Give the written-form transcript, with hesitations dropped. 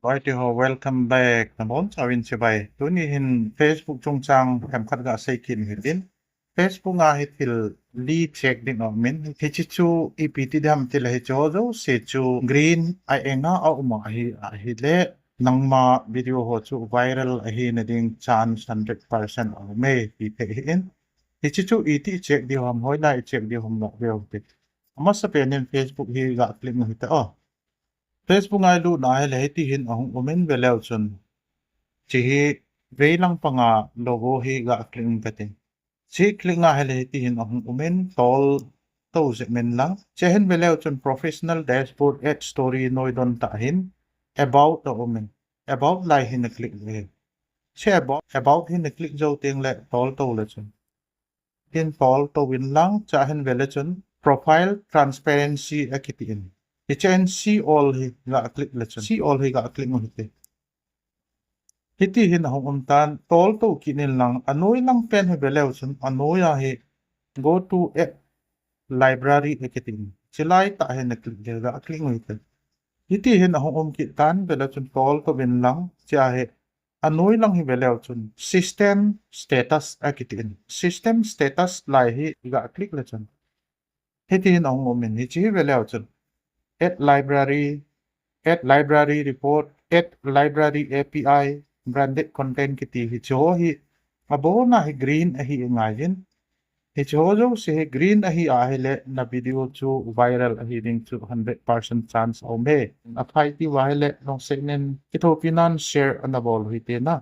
Right, ho, welcome back. Namon sawin si bay. Tuni hin Facebook chung chang em khat ga say kin hitin. Facebook nga hitil li check din o min. Hichi chu ipiti dam til hi chozo se chu green ai enga au ma hi le nang ma video ho chu viral hi na ding chance 100% o me hi pe hin. Hichi chu iti check di hom hoi lai check di hom nok veo ti. Amma sa penin Facebook hi ga click mo hita oh. Facebook ngay lu na hele ti hin ang umin velaw chun chi hi veilang panga logo hi ga kling katin chi kling nga hele ti hin ang umin tol to se men lang che hin velaw chun professional dashboard at story noi don ta hin about the umin about lai hin click le che about hin click jo ting le tol to le chun hin tol to win lang cha hin velaw chun profile transparency akitin Ichen see all hi ga click lechon. See all hi ga click mo hiti. Hiti hin hong umtan tol to kinin lang anoy lang pen hi belew sun anoy hi go to a library ekitin. Silay ta hin na click ga click mo hiti. Hiti hin hong kitan belew sun tol to bin lang siya hi anoy lang hi belew sun system status ekitin. System status lai hi ga click lechon. Hiti hin hong umin hiti hi belew sun add library report, add library API, branded content kiti hicho hi abo na hi green hi ngayin hicho jo se green hi ahile na video chu viral hi ding chu 100% chance au me aphai ti wahile long senen kito pinan share anabol hi te na